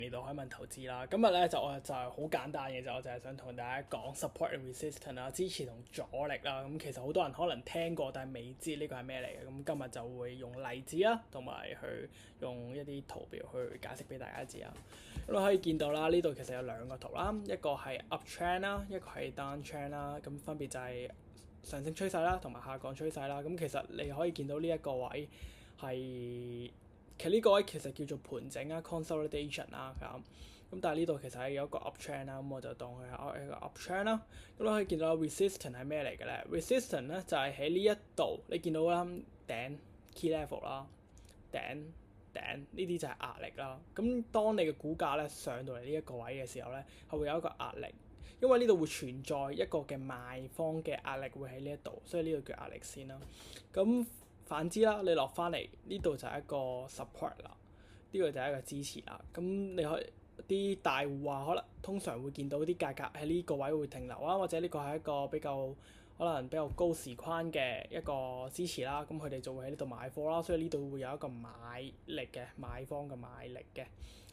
嚟到海問投資啦，今日咧我就係好簡單嘅，我就係想同大家講 support and resistance 啦，支持同阻力啦。咁其實好多人可能聽過，但係未知呢個係咩嚟嘅。咁今日就會用例子啦，同埋去用一啲圖表去解釋俾大家知啊。咁你可以見到啦，呢度其實有兩個圖啦，一個係 up trend 啦，一個係 down trend 啦。咁分別就係上升趨勢啦，同埋下降趨勢啦。咁其實你可以見到呢一個位係。其實呢個位其實叫做盤整啊 consolidation 啦咁但係呢度其實係有一個 up trend 啦，咁我就當佢係一個 up trend 啦。咁你可以見到 resistance 係咩嚟嘅咧？resistance 咧就係喺呢一度，你見到啦頂 key level 啦，頂呢啲就係壓力啦。咁當你嘅股價咧上到嚟呢一個位嘅時候咧，係會有一個壓力，因為呢度會存在一個嘅賣方嘅壓力會喺呢一度，所以呢度叫壓力線啦。咁反之啦，你落翻嚟呢度就係一個 support 啦，呢個就係一個支持啦。咁你可以啲大戶啊，可能通常會見到啲價格喺呢個位會停留啦，或者呢個係一個可能比較高時框嘅一個支持啦。咁佢哋就會喺呢度買貨啦，所以呢度會有一個買力嘅買方嘅買力嘅，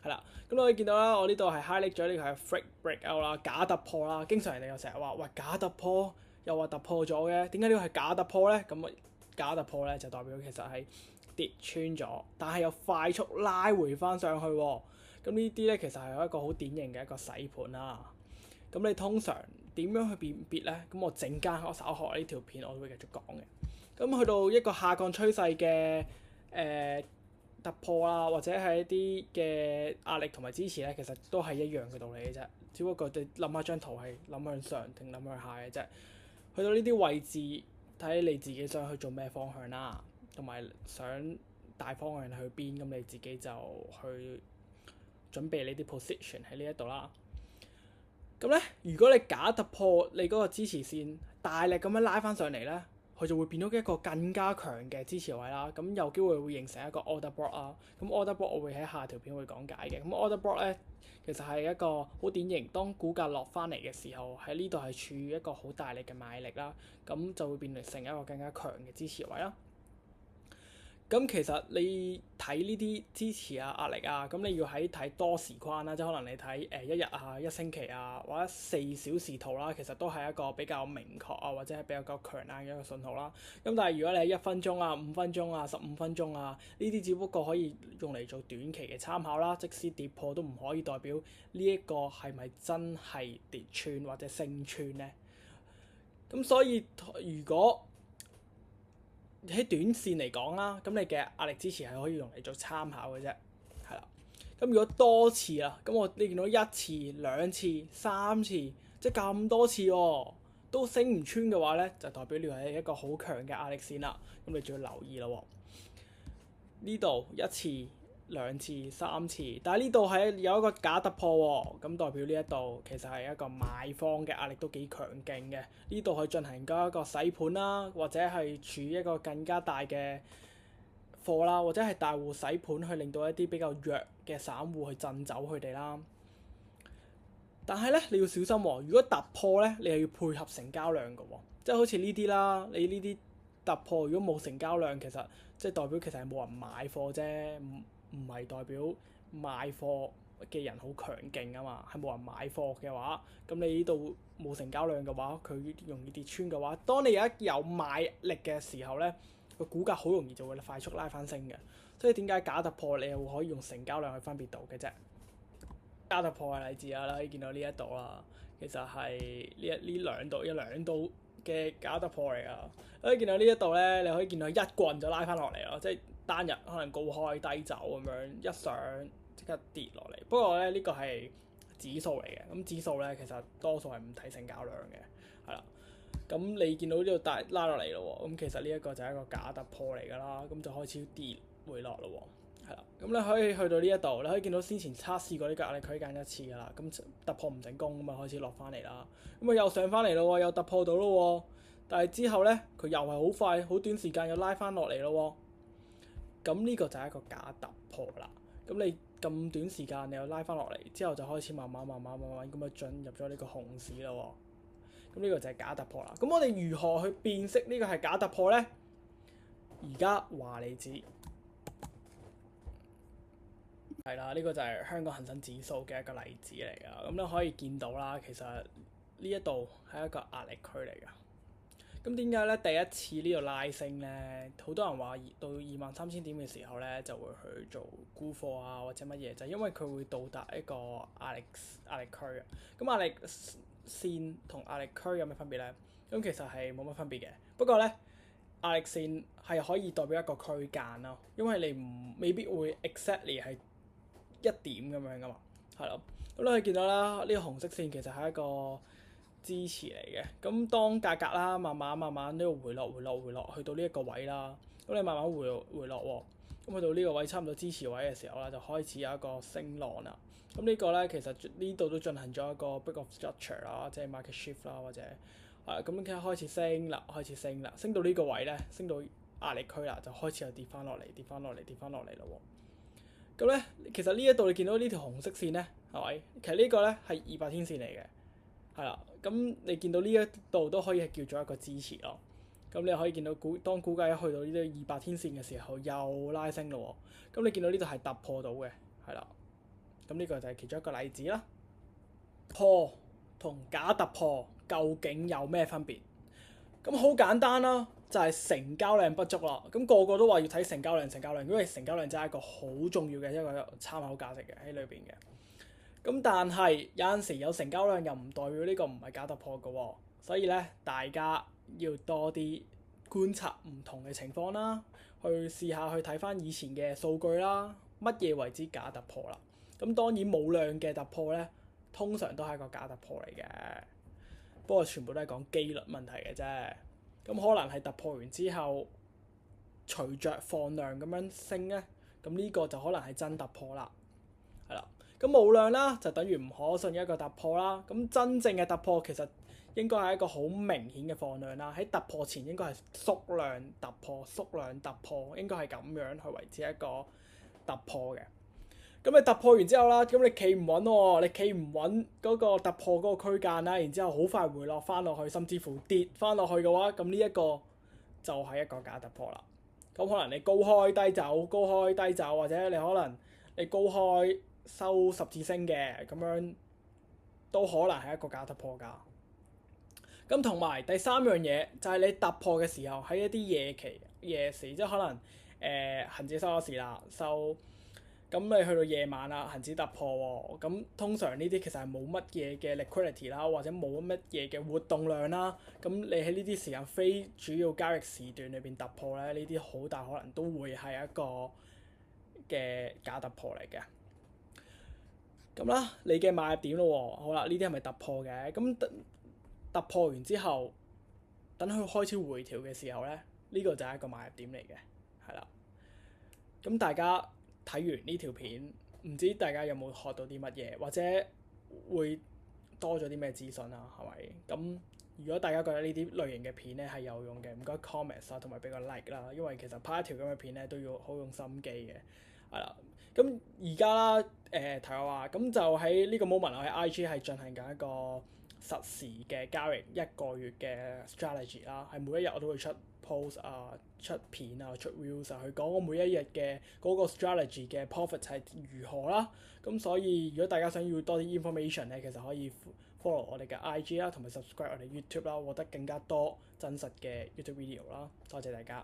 係啦。咁你可以見到啦，我呢度係 highlight 咗呢個係 fake breakout 啦，假突破啦。經常人哋又成日話喂，假突破，又話突破咗嘅，點解呢個係假突破咧？咁假突破咧就代表其實係跌穿咗，但係又快速拉回翻上去喎。咁呢啲咧其實係一個好典型嘅一個洗盤啦。咁你通常點樣去辨別咧？咁我陣間我稍後呢條片我會繼續講嘅。咁去到一個下降趨勢嘅突破啦，或者係一啲嘅壓力同埋支持咧，其實都係一樣嘅道理嘅啫。只不過你諗下張圖係諗向上定諗向下嘅啫。去到呢啲位置。睇你自己想去做咩方向啦，同埋想大方向去邊，咁你自己就去準備你啲 position 喺呢一度啦。咁咧，如果你假突破你嗰個支持線，大力咁樣拉翻上嚟咧，佢就會變到一個更加強嘅支持位啦。咁有機會會形成一個 order block 啦。咁 order block 我會喺下條片會講解嘅。咁 order block 咧，其實係一個好典型，當股價落翻嚟嘅時候，喺呢度係處於一個好大力嘅買力啦。咁就會變成一個更加強嘅支持位啦。咁其實你睇呢啲支持啊、壓力啊，咁你要睇多時框啦，即係可能你睇一日啊、一星期啊，或者4小時圖啦，其實都係一個比較明確啊，或者係比較強硬嘅一個信號啦。咁但係如果你係1分鐘啊、5分鐘啊、15分鐘啊，呢啲只不過可以用嚟做短期嘅參考啦。即使跌破都唔可以代表呢一個係咪真係跌穿或者升穿咧？咁所以如果喺短線嚟講啦，咁你嘅壓力支持係可以用嚟做參考嘅啫，係啦。咁如果多次啦，咁你見到1次、2次、3次，即係咁多次喎，都升唔穿嘅話咧，就代表你係一個好強嘅壓力線啦。咁你就要留意咯。呢度1次、2次、3次，但係呢度係有一個假突破喎，咁代表呢一度其實係一個買方嘅壓力都幾強勁嘅。呢度去進行一個洗盤啦，或者係處於一個更加大嘅貨啦，或者係大戶洗盤去令到一啲比較弱嘅散戶去震走佢哋啦。但係咧，你要小心喎。如果突破咧，你係要配合成交量嘅喎，即係好似呢啲啦，你呢啲突破如果冇成交量，其實即係代表其實係冇人買貨啫，唔係代表賣貨嘅人好強勁啊嘛，係冇人買貨嘅話，咁你呢度冇成交量嘅話，佢容易跌穿嘅話，當你有買力嘅時候咧，個股價好容易就會快速拉翻升嘅。所以點解假突破你又可以用成交量去分別到嘅啫？假突破嘅例子啦，可以見到呢一度啦，其實係呢兩度嘅假突破嚟噶。可以見到呢一度咧，你可以見到一棍就拉翻落嚟咯，即係單日可能高開低走咁樣，一上即刻跌落嚟。不過咧，呢個係指數嚟嘅，咁指數咧其實多數係唔睇成交量嘅，係啦。咁你見到呢度大拉落嚟咯喎，咁其實呢一個就係一個假突破嚟㗎啦，咁就開始跌回落咯喎，係啦。咁你可以去到呢一度，你可以見到先前測試過呢個壓力區間1次㗎啦，咁突破唔成功，咁啊開始落翻嚟啦，咁啊又上翻嚟咯喎，又突破到咯喎，但係之後咧佢又係好快好短時間又拉翻落嚟咯喎，咁呢個就係一個假突破啦。咁你咁短時間你又拉翻落嚟，之後就開始慢慢咁樣進入咗呢個熊市啦喎。咁呢個就係假突破啦。咁我哋如何去辨識呢個係假突破咧？而家話你知。係啦，呢個就係香港恒生指數嘅一個例子嚟㗎。咁你可以見到啦，其實呢一度係一個壓力區嚟㗎。咁點解咧第一次呢度拉升咧？好多人話到23,000點嘅時候咧，就會去做沽貨啊，或者乜嘢，就係因為佢會到達一個壓力區啊。咁壓力線同壓力區有咩分別咧？咁其實係冇乜分別嘅。不過咧，壓力線係可以代表一個區間咯，因為你未必會 exactly 係一點咁樣噶嘛，係咯。咁你可以見到啦，呢個紅色線其實係一個支持嚟嘅。咁當價格啦，慢慢呢個回落，去到呢一個位啦。咁你慢慢回落喎。咁去到呢個位差唔多支持位嘅時候啦，就開始有一個升浪啦。咁呢個咧其實呢度都進行咗一個 break of structure 啦，即係 market shift 啦，或者咁其實開始升啦，升到呢個位咧，升到壓力區啦，就開始又跌翻落嚟咯。咁咧，其實呢一度你見到呢條紅色線咧，係咪？其實呢個咧係200天線嚟嘅，係啦。咁你見到呢一度都可以係叫做一個支持咯。咁你可以見到當股價一去到呢啲200天線嘅時候，又拉升咯。咁你見到呢度係突破到嘅，係啦。咁呢個就係其中一個例子啦。破同假突破究竟有咩分別？咁好簡單啦，就係成交量不足啦。咁個個都話要睇成交量，因為成交量真係一個好重要嘅一個參考價值嘅喺裏邊嘅。咁但係有陣時有成交量又唔代表呢個唔係假突破嘅喎，所以咧大家要多啲觀察唔同嘅情況啦，去試下去睇翻以前嘅數據啦，乜嘢為之假突破啦？咁當然冇量嘅突破咧，通常都係一個假突破嚟嘅。不過全部都係講機率問題嘅啫。咁可能係突破完之後，隨着放量咁樣升咧，咁呢個就可能係真突破啦。係啦，咁冇量啦，就等於唔可信嘅一個突破啦。咁真正嘅突破其實應該係一個好明顯嘅放量啦。喺突破前應該係縮量突破，應該係咁樣去為之一個突破嘅。咁你突破完之後啦，咁你企唔穩喎，你企唔穩嗰個突破嗰個區間啦，然之後好快回落翻落去，甚至乎跌翻落去嘅話，咁呢一個就係一個假突破啦。咁可能你高開低走，或者你可能你高開收十字星嘅，咁樣都可能係一個假突破㗎。咁同埋第三樣嘢就係你突破嘅時候喺一啲夜市，即係可能恆指收咗市啦，咁你去到夜晚啦，恆指突破喎，咁通常呢啲其實係冇乜嘢嘅 liquidity 啦，或者冇乜嘢嘅活動量啦，咁你喺呢啲時間非主要交易時段裏邊突破咧，呢啲好大可能都會係一個嘅假突破嚟嘅。咁啦，你嘅買入點咯喎，好啦，呢啲係咪突破嘅？咁突破完之後，等佢開始回調嘅時候咧，呢個就係一個買入點嚟嘅，係啦。咁大家睇完呢條片，唔知大家有冇學到啲乜嘢，或者會多咗啲咩資訊啊？係咪？咁如果大家覺得呢啲類型嘅片咧係有用嘅，唔該 comment 啊，同埋俾個 like 啦。因為其實拍一條咁嘅片咧都要好用心機嘅，係啦。咁而家啦，題外話，咁就喺呢個 moment 我喺 IG 係進行緊一個實時嘅交易1個月嘅 strategy 啦，係每一日我都會出 post 啊、出片啊、出 reels 啊，去講我每一日嘅嗰個 strategy 嘅 profit 係如何啦。咁所以如果大家想要多啲 information 咧，其實可以 follow 我哋嘅 IG 啦，同埋 subscribe 我哋 YouTube 啦，獲得更加多真實嘅 YouTube video 啦。多謝大家。